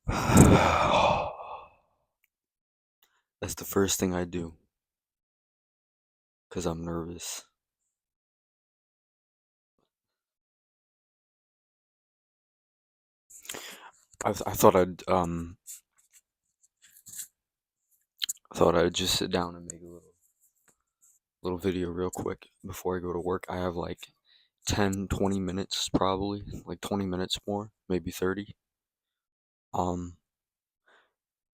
That's the first thing I do because I'm nervous. I thought I'd just sit down and make a little video real quick before I go to work. I have like 10, 20 minutes probably, like 20 minutes more, maybe 30. Um,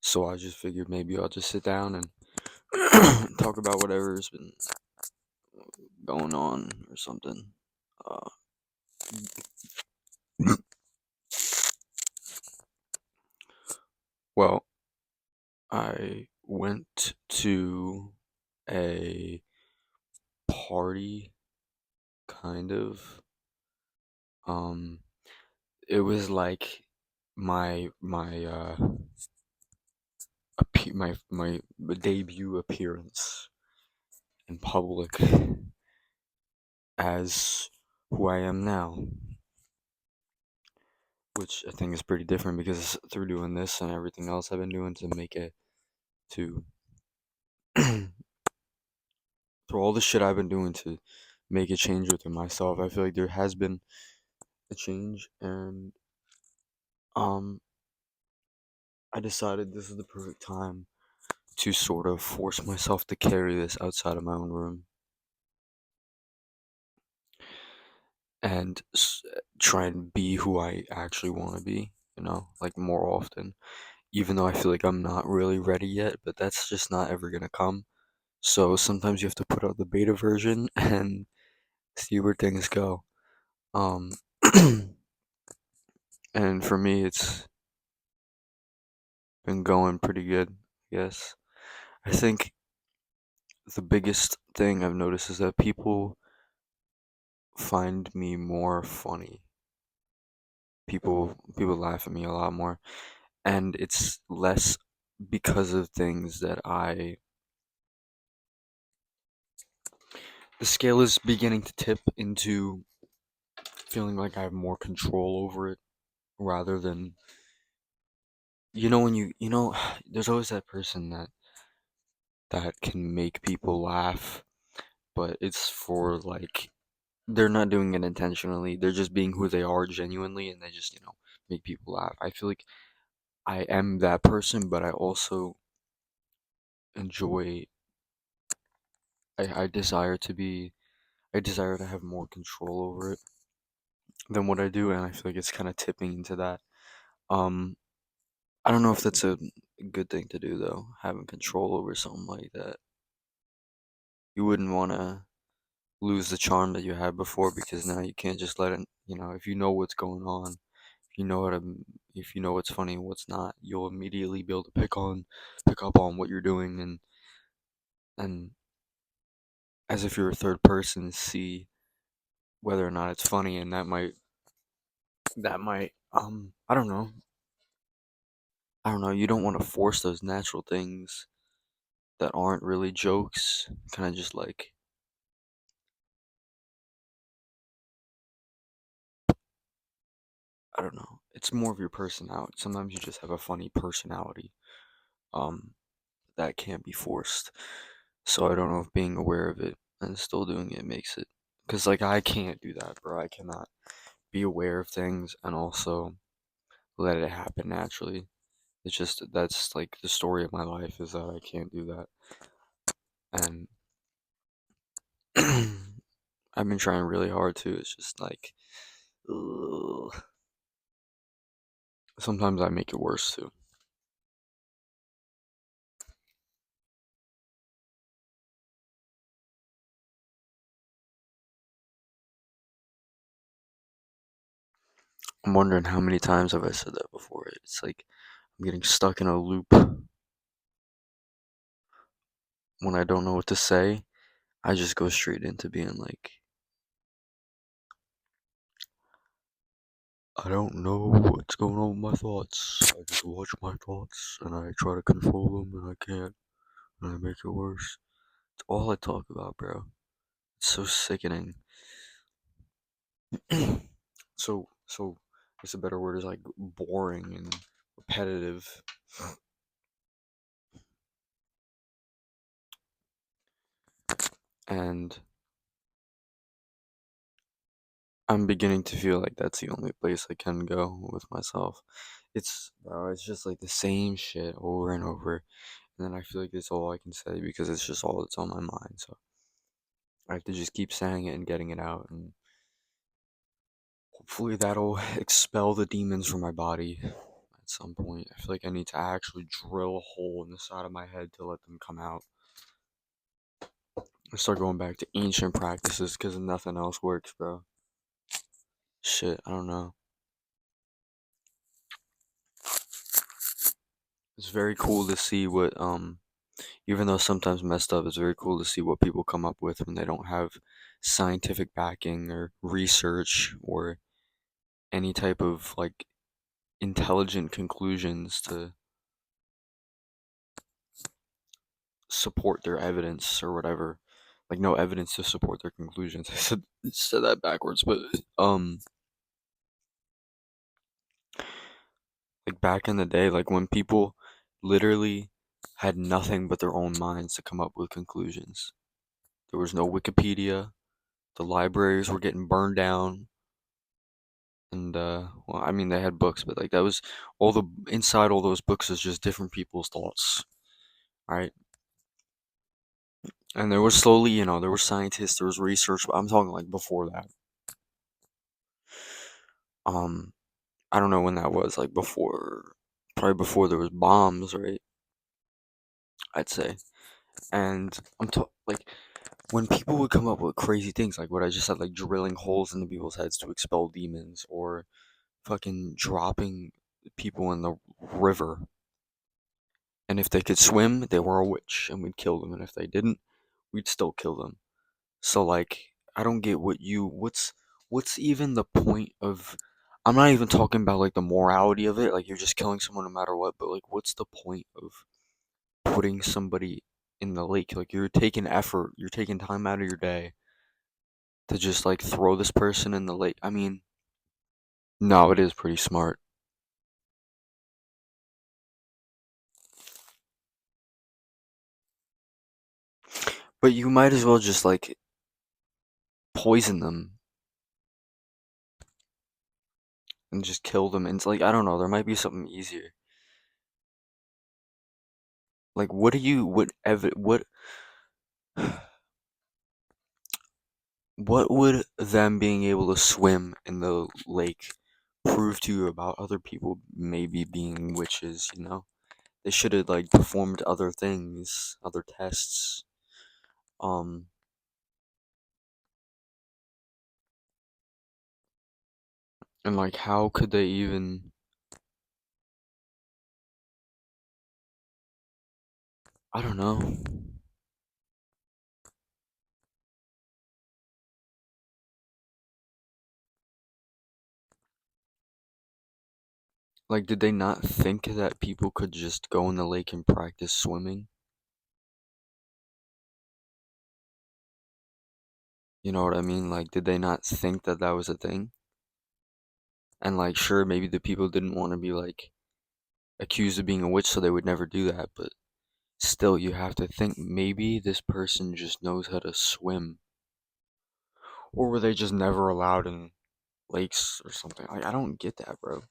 so I just figured maybe I'll just sit down and talk about whatever's been going on or something. Uh, well, I went to a party, kind of. Um, it was like my my debut appearance in public as who I am now, which I think is pretty different because through doing this and everything else I've been doing to make it to through all the shit I've been doing to make a change within myself, I feel like there has been a change, and um I decided this is the perfect time to sort of force myself to carry this outside of my own room and try and be who I actually want to be, like more often. Even though I feel like I'm not really ready yet, but that's just not ever gonna come. So sometimes you have to put out the beta version and see where things go. Um, and for me, it's been going pretty good, I guess. I think the biggest thing I've noticed is that people find me more funny. People laugh at me a lot more, and it's less because of things that the scale is beginning to tip into feeling like I have more control over it rather than when there's always that person that can make people laugh, but it's for like they're not doing it intentionally. They're just being who they are genuinely, and they just make people laugh. I feel like I am that person, but I also enjoy. I desire to be. I desire to have more control over it than what I do, and I feel like it's kind of tipping into that. Um, I don't know if that's a good thing to do though, having control over something like that. You wouldn't want to lose the charm that you had before because now you can't just let it, if you know what's going on, if you know what's funny and what's not, you'll immediately be able to pick up on what you're doing and as if you're a third person see whether or not it's funny, and that might I don't know, you don't want to force those natural things that aren't really jokes, kind of just like, I don't know. It's more of your personality. Sometimes you just have a funny personality. Um, that can't be forced. So I don't know if being aware of it and still doing it makes it. Because, like, I can't do that, bro. I cannot be aware of things and also let it happen naturally. It's just, that's like the story of my life is that I can't do that. And I've been trying really hard to. It's just like, ugh. Sometimes I make it worse too. I'm wondering how many times have I said that before. It's like I'm getting stuck in a loop when I don't know what to say. I just go straight into being like, I don't know what's going on with my thoughts. I just watch my thoughts and I try to control them and I can't and I make it worse. It's all I talk about, bro. It's so sickening. So, I guess a better word is like boring and repetitive, and I'm beginning to feel like that's the only place I can go with myself. It's just like the same shit over and over, and then I feel like it's all I can say because it's just all that's on my mind. So I have to just keep saying it and getting it out, and hopefully that'll expel the demons from my body at some point. I feel like I need to actually drill a hole in the side of my head to let them come out. I start going back to ancient practices because nothing else works, bro. Shit, I don't know. It's very cool to see what even though sometimes messed up, it's very cool to see what people come up with when they don't have scientific backing or research or any type of like intelligent conclusions to support their evidence or whatever. Like no evidence to support their conclusions. I said that backwards, but um like back in the day, like when people literally had nothing but their own minds to come up with conclusions. There was no Wikipedia. The libraries were getting burned down. And well, I mean they had books, but like that was all the inside all those books is just different people's thoughts, right? And there was slowly, there were scientists, there was research, but I'm talking like before that. Um, I don't know when that was, like before, probably before there was bombs, right? I'd say. And like when people would come up with crazy things, like what I just said, like drilling holes into people's heads to expel demons, or fucking dropping people in the river, and if they could swim, they were a witch, and we'd kill them, and if they didn't, we'd still kill them. So like, I don't get what's even the point of. I'm not even talking about like the morality of it, like you're just killing someone no matter what, but like, what's the point of putting somebody in the lake? Like, you're taking effort, you're taking time out of your day to just like throw this person in the lake. I mean, no, it is pretty smart, but you might as well just like poison them and just kill them. And it's like, I don't know, there might be something easier. Like, what would them being able to swim in the lake prove to you about other people maybe being witches, you know? They should have like performed other things, other tests. Um, and like how could they even, I don't know. Like did they not think that people could just go in the lake and practice swimming? You know what I mean? Like did they not think that that was a thing? And like sure, maybe the people didn't want to be like accused of being a witch so they would never do that, but still, you have to think maybe this person just knows how to swim. Or were they just never allowed in lakes or something? Like, I don't get that, bro.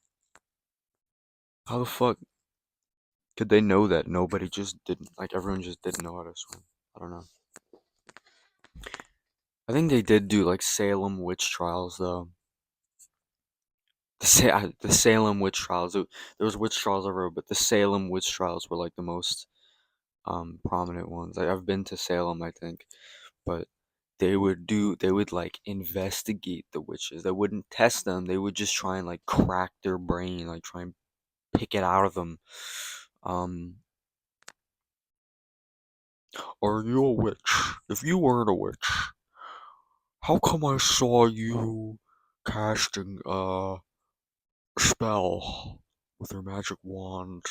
How the fuck could they know that nobody just didn't, like, everyone just didn't know how to swim? I don't know. I think they did do, like, Salem witch trials, though. The Salem witch trials. There was witch trials everywhere, but the Salem witch trials were, like, the most, prominent ones. Like, I've been to Salem, I think. But they would like investigate the witches. They wouldn't test them. They would just try and like crack their brain, like try and pick it out of them. Um, are you a witch? If you weren't a witch, how come I saw you casting a spell with your magic wand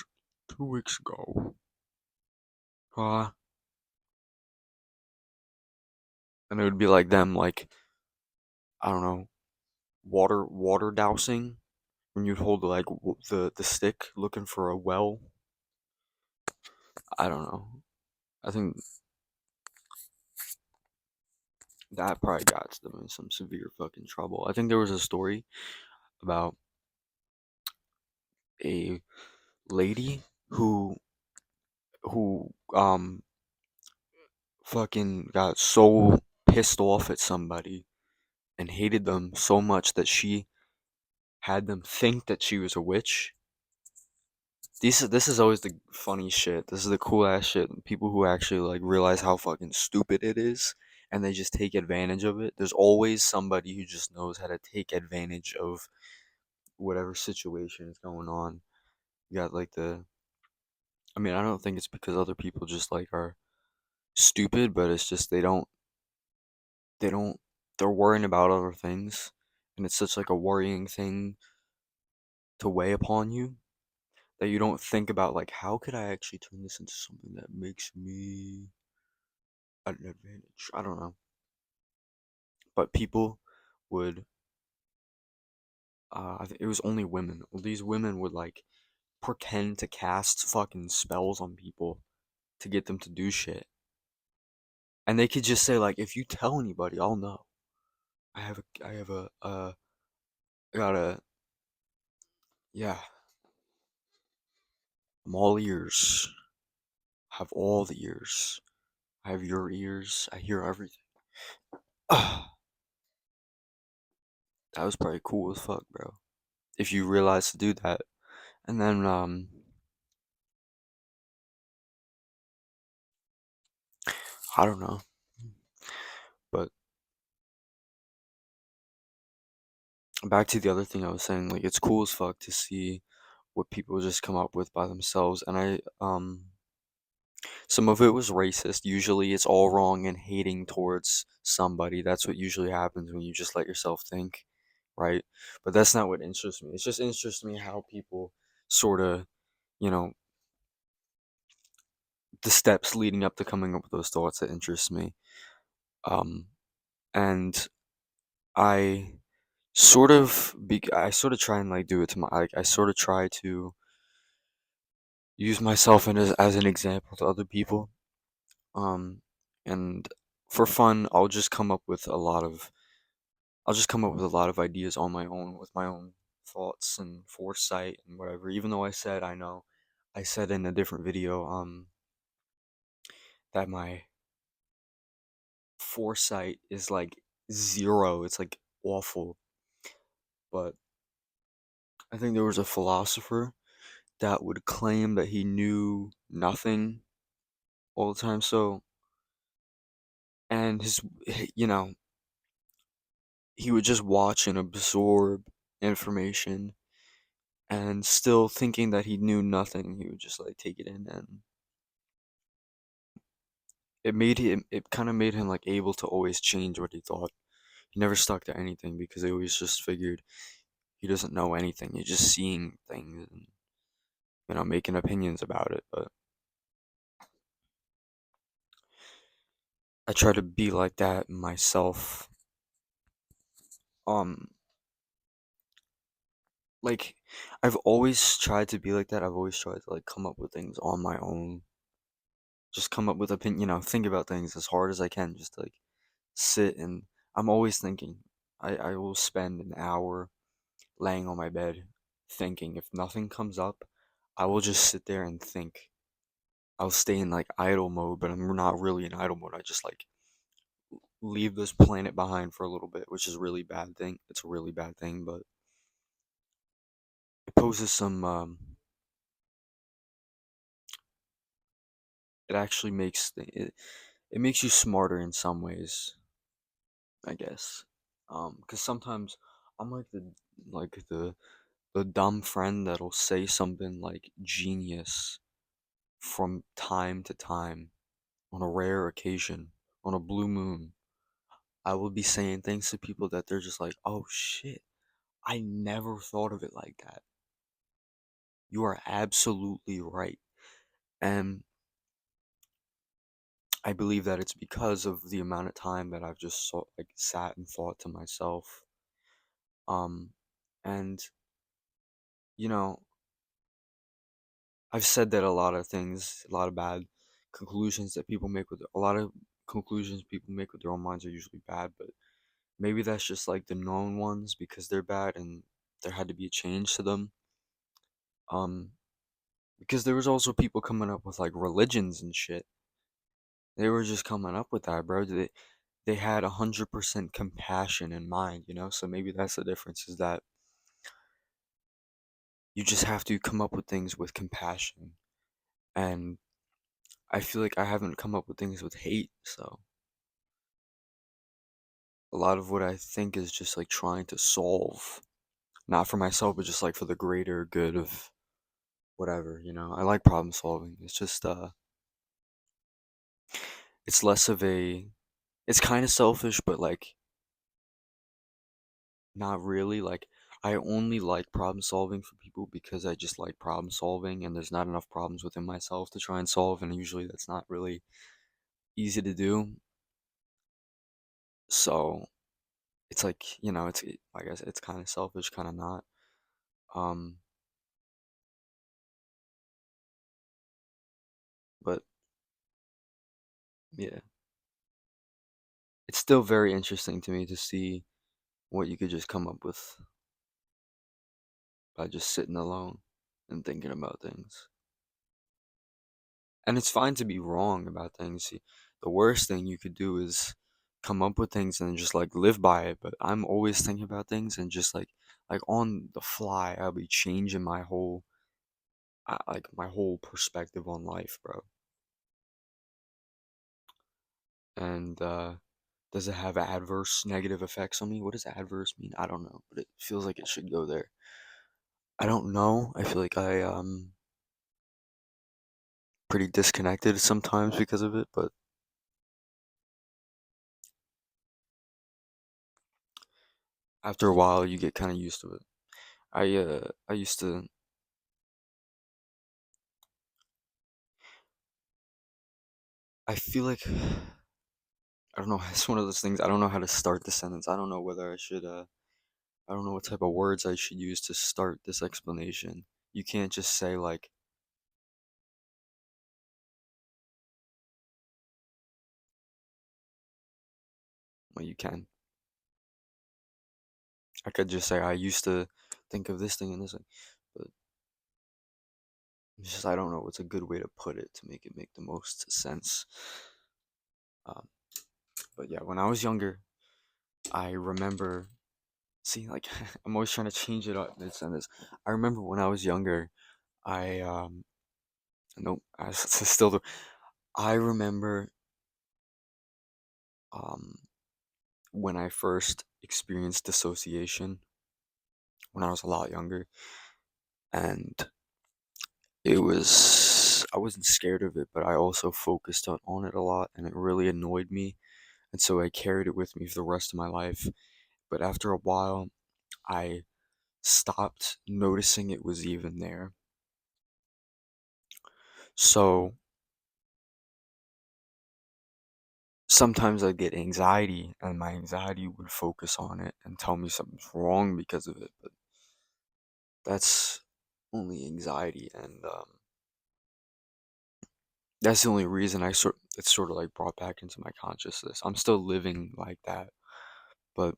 2 weeks ago? Huh? And it would be like them, like I don't know, water dousing. when you'd hold like the stick looking for a well. I don't know. I think that probably got them in some severe fucking trouble. I think there was a story about a lady who fucking got so pissed off at somebody and hated them so much that she had them think that she was a witch. This is always the funny shit. This is the cool ass shit. People who actually like realize how fucking stupid it is and they just take advantage of it. There's always somebody who just knows how to take advantage of whatever situation is going on. You got like I mean, I don't think it's because other people just like are stupid, but it's just they don't they're worrying about other things and it's such like a worrying thing to weigh upon you that you don't think about like how could I actually turn this into something that makes me at an advantage. I don't know. But people would I think it was only women. These women would like pretend to cast fucking spells on people to get them to do shit. And they could just say like if you tell anybody, I'll know. I got a yeah, I'm all ears. I have all the ears. I have your ears. I hear everything. that was probably cool as fuck, bro. If you realize to do that. And then I don't know. But back to the other thing I was saying, like it's cool as fuck to see what people just come up with by themselves. And some of it was racist. Usually it's all wrong and hating towards somebody. That's what usually happens when you just let yourself think, right? But that's not what interests me. It just interests me how people sort of, you know, the steps leading up to coming up with those thoughts that interest me. Um, and I I sort of try and like do it to my like I sort of try to use myself as an example to other people. Um, and for fun, I'll just come up with a lot of ideas on my own with my own thoughts and foresight and whatever. Even though I said in a different video that my foresight is like zero. It's like awful. But I think there was a philosopher that would claim that he knew nothing all the time. So, and you know, he would just watch and absorb information and still thinking that he knew nothing, he would just like take it in and it kind of made him like able to always change what he thought. He never stuck to anything because he always just figured he doesn't know anything. He's just seeing things and making opinions about it. But I try to be like that myself. Um, like I've always tried to be like that. I've always tried to like come up with things on my own. Just come up with opinion, think about things as hard as I can. Just like sit and I'm always thinking. I will spend an hour laying on my bed thinking. If nothing comes up, I will just sit there and think. I'll stay in like idle mode, but I'm not really in idle mode. I just like leave this planet behind for a little bit, which is a really bad thing. It's a really bad thing, but it poses some it actually it makes you smarter in some ways, I guess. Cuz sometimes I'm like the dumb friend that'll say something like genius from time to time on a rare occasion, on a blue moon. I will be saying things to people that they're just like, "Oh shit, I never thought of it like that." You are absolutely right. And I believe that it's because of the amount of time that I've just like sat and thought to myself. Um and you know, I've said that a lot of things, a lot of bad conclusions that people make with a lot of conclusions people make with their own minds are usually bad, but maybe that's just like the known ones because they're bad and there had to be a change to them. Um, because there was also people coming up with like religions and shit. They were just coming up with that, bro. They had 100% compassion in mind, you know? So maybe that's the difference is that you just have to come up with things with compassion. And I feel like I haven't come up with things with hate, so a lot of what I think is just like trying to solve, not for myself, but just like for the greater good of whatever, you know. I like problem solving. It's just it's less of a it's kind of selfish, but like not really. Like I only like problem solving for people because I just like problem solving and there's not enough problems within myself to try and solve and usually that's not really easy to do. So, it's like, I guess it's kind of selfish, kind of not. Um, but yeah, it's still very interesting to me to see what you could just come up with by just sitting alone and thinking about things. And it's fine to be wrong about things. See, the worst thing you could do is come up with things and just like live by it. But I'm always thinking about things and just like on the fly, I'll be changing my whole perspective on life, bro. And does it have adverse negative effects on me? What does adverse mean? I don't know, but it feels like it should go there. I don't know. I feel like I pretty disconnected sometimes because of it, but after a while you get kind of used to it. I used to I feel like I don't know, it's one of those things I don't know how to start the sentence. I don't know whether I don't know what type of words I should use to start this explanation. You can't just say like, well, you can. I could just say I used to think of this thing and this thing, but it's just I don't know what's a good way to put it to make it make the most sense. Um, but yeah, when I was younger, I remember. See, like I'm always trying to change it up mid sentence. I remember when I was younger, I nope, I still do. I remember um when I first experienced dissociation when I was a lot younger, and I wasn't scared of it, but I also focused on it a lot, and it really annoyed me, and so I carried it with me for the rest of my life. But after a while, I stopped noticing it was even there. So sometimes I'd get anxiety, and my anxiety would focus on it and tell me something's wrong because of it. But that's only anxiety, and that's the only reason it's sort of like brought back into my consciousness. I'm still living like that, but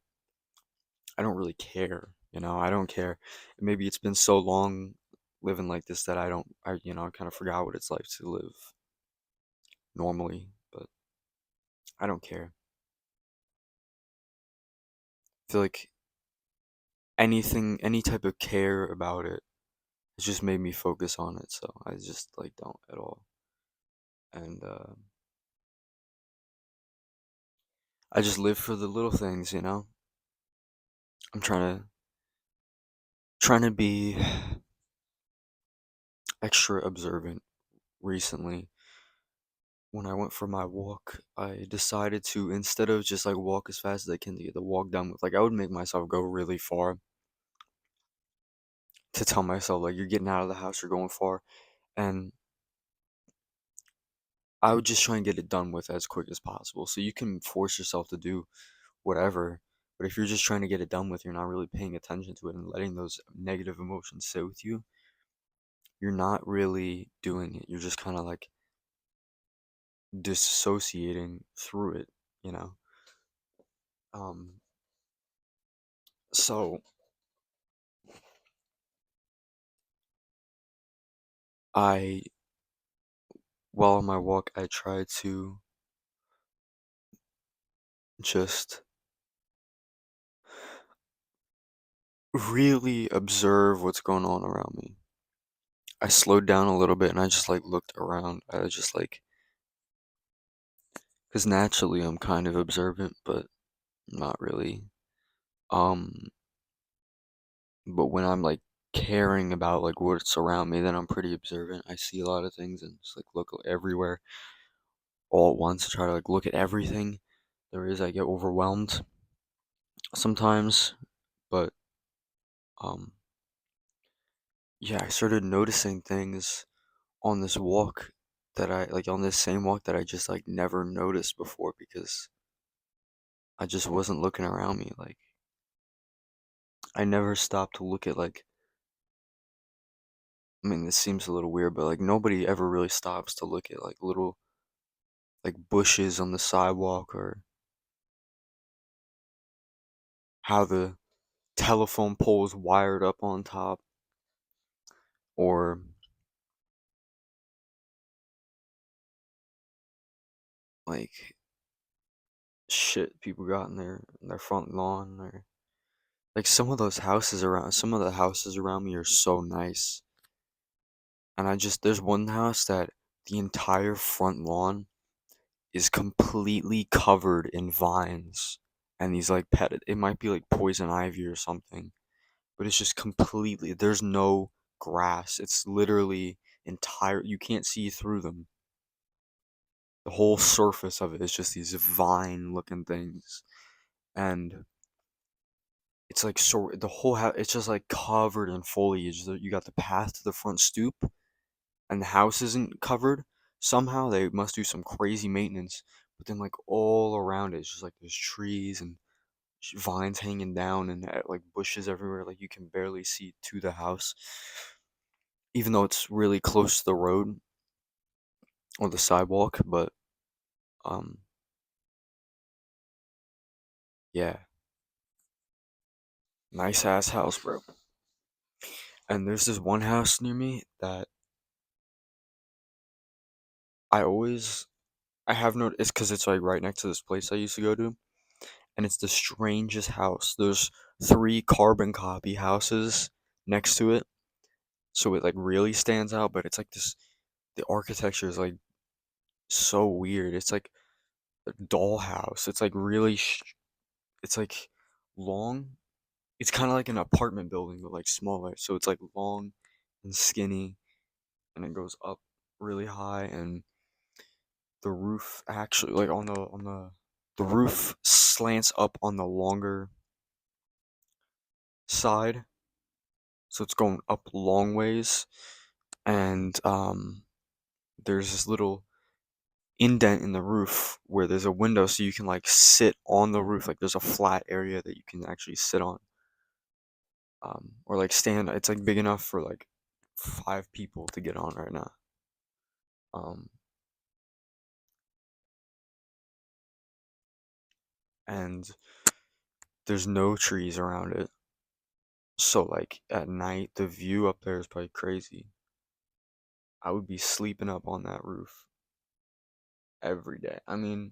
I don't really care. I don't care. Maybe it's been so long living like this that I kind of forgot what it's like to live normally, but I don't care. I feel like any type of care about it, it's just made me focus on it, so I just like don't at all. And I just live for the little things. I'm trying to be extra observant recently. When I went for my walk, I decided to instead of just like walk as fast as I can to get the walk done with, like I would make myself go really far to tell myself like you're getting out of the house, you're going far, and I would just try and get it done with as quick as possible. So you can force yourself to do whatever, But if you're just trying to get it done with, you're not really paying attention to it and letting those negative emotions sit with you, you're not really doing it. You're just kind of like dissociating through it, you know? Um, so I, while on my walk, I try to just really observe what's going on around me. I slowed down a little bit and I just like looked around. I was just like, because naturally I'm kind of observant, but not really. Um, but when I'm like caring about like what's around me, then I'm pretty observant. I see a lot of things and just like look everywhere all at once. Try to like look at everything there is. I get overwhelmed sometimes, but um, yeah, I started noticing things on this walk that I like on this same walk that I just like never noticed before because I just wasn't looking around me. Like I never stopped to look at like I mean this seems a little weird, but like nobody ever really stops to look at like little like bushes on the sidewalk or how the telephone pole is wired up on top or like shit people got in their front lawn or like some of the houses around me are so nice. And there's one house that the entire front lawn is completely covered in vines and these like it might be like poison ivy or something, but it's just completely, there's no grass. It's literally entire, you can't see through them. The whole surface of it is just these vine looking things. And it's like so the whole house, it's just like covered in foliage. You got the path to the front stoop and the house isn't covered. Somehow they must do some crazy maintenance. But then like all around it, it's just like there's trees and vines hanging down and like bushes everywhere. Like you can barely see to the house, even though it's really close to the road or the sidewalk. But um, yeah, nice ass house, bro. And there's this one house near me that I always I have no. It's because it's like right next to this place I used to go to, and it's the strangest house. There's three carbon copy houses next to it, so it like really stands out. But it's like this. The architecture is like so weird. It's like a dollhouse. It's like really. It's like long. It's kind of like an apartment building, but like smaller. So it's like long and skinny, and it goes up really high, and the roof actually like the roof slants up on the longer side, so it's going up long ways, and there's this little indent in the roof where there's a window so you can like sit on the roof, like there's a flat area that you can actually sit on, or like stand. It's like big enough for like 5 people to get on right now. um and there's no trees around it, so like at night the view up there is probably crazy. I would be sleeping up on that roof every day. I mean,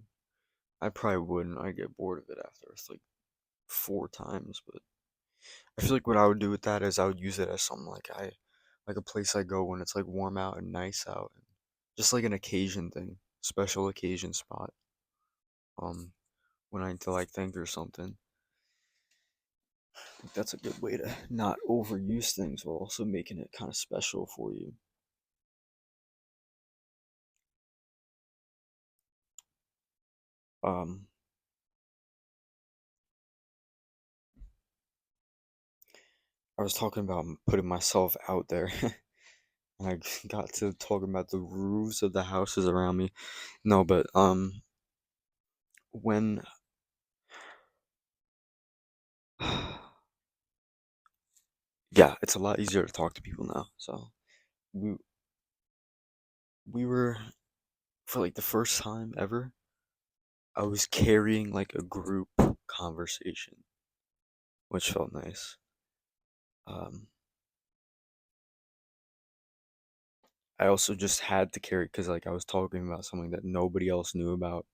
I probably wouldn't. I'd get bored of it after it's like 4 times, but I feel like what I would do with that is I would use it as something like a place I go when it's like warm out and nice out. Just like an occasion thing, special occasion spot. Um, when I need to like think or something. I think that's a good way to not overuse things while also making it kind of special for you. Um, I was talking about putting myself out there. And I got to talking about the roofs of the houses around me. No, but when Yeah, it's a lot easier to talk to people now. So we we were for like the first time ever, I was carrying like a group conversation, which felt nice. Um, I also just had to carry because like I was talking about something that nobody else knew about,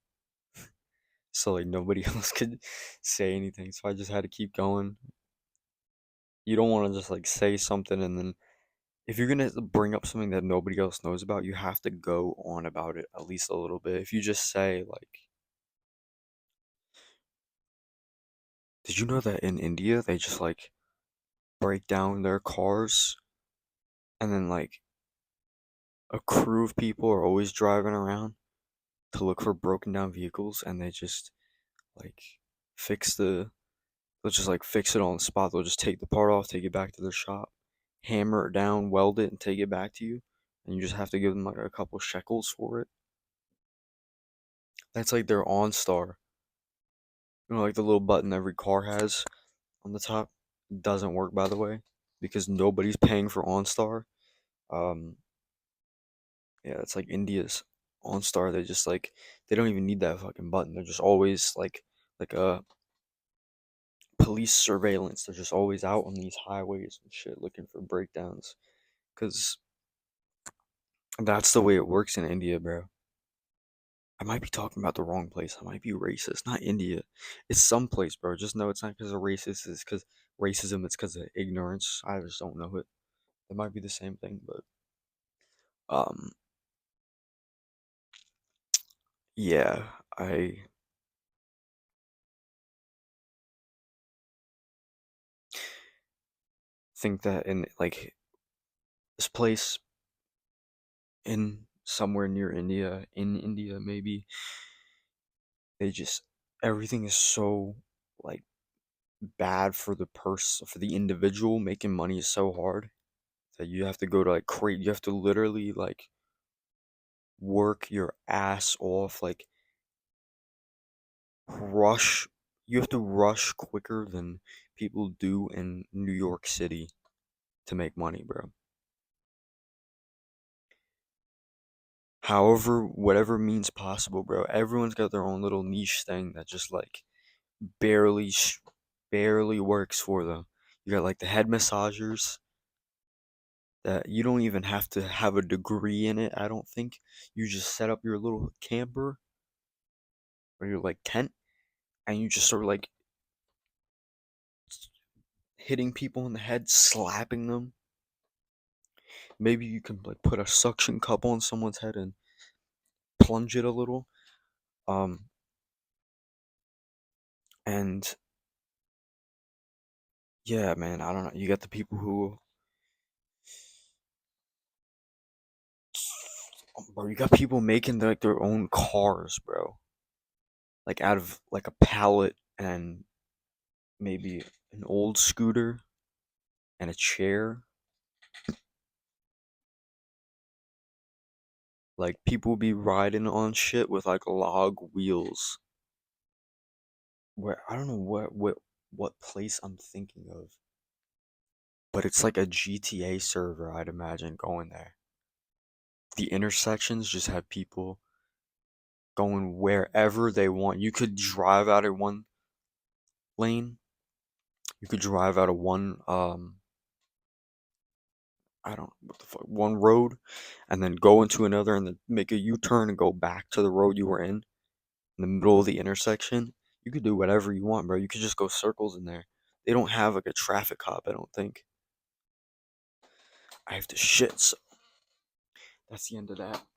so like nobody else could say anything. So I just had to keep going. You don't want to just like say something and then if you're gonna bring up something that nobody else knows about, you have to go on about it at least a little bit. If you just say like, did you know that in India they just like break down their cars and then like a crew of people are always driving around to look for broken down vehicles and they just like fix the they'll just like fix it on the spot. They'll just take the part off, take it back to their shop, hammer it down, weld it, and take it back to you. And you just have to give them like a couple shekels for it. That's like their OnStar. You know, like the little button every car has on the top. Doesn't work by the way, because nobody's paying for OnStar. Um, yeah, it's like India's OnStar. They just like they don't even need that fucking button. They're just always like a police surveillance. They're just always out on these highways and shit looking for breakdowns. Cause that's the way it works in India, bro. I might be talking about the wrong place. I might be racist. Not India. It's someplace, bro. Just know it's not because of racist. It's because racism. It's because of ignorance. I just don't know it. It might be the same thing, but um, yeah. I think that in like this place in somewhere near India, in India maybe, they just everything is so like bad for the for the individual. Making money is so hard that you have to go to like create. You have to literally like work your ass off, like rush. You have to rush quicker than people do in New York City to make money, bro. However, whatever means possible, bro. Everyone's got their own little niche thing that just like barely, barely works for them. You got like the head massagers that you don't even have to have a degree in it. I don't think you just set up your little camper or your like tent and you just start like hitting people in the head, slapping them. Maybe you can like put a suction cup on someone's head and plunge it a little. Um, and yeah, man, I don't know. You got the people who, bro, you got people making like their own cars, bro. Like out of like a pallet and maybe an old scooter and a chair. Like people be riding on shit with like log wheels. Where I don't know what place I'm thinking of, but it's like a GTA server. I'd imagine going there. The intersections just have people going wherever they want. You could drive out of one lane. You could drive out of one I don't what the fuck one road and then go into another and then make a U-turn and go back to the road you were in the middle of the intersection. You could do whatever you want, bro. You could just go circles in there. They don't have like a traffic cop, I don't think. I have to shit, so that's the end of that.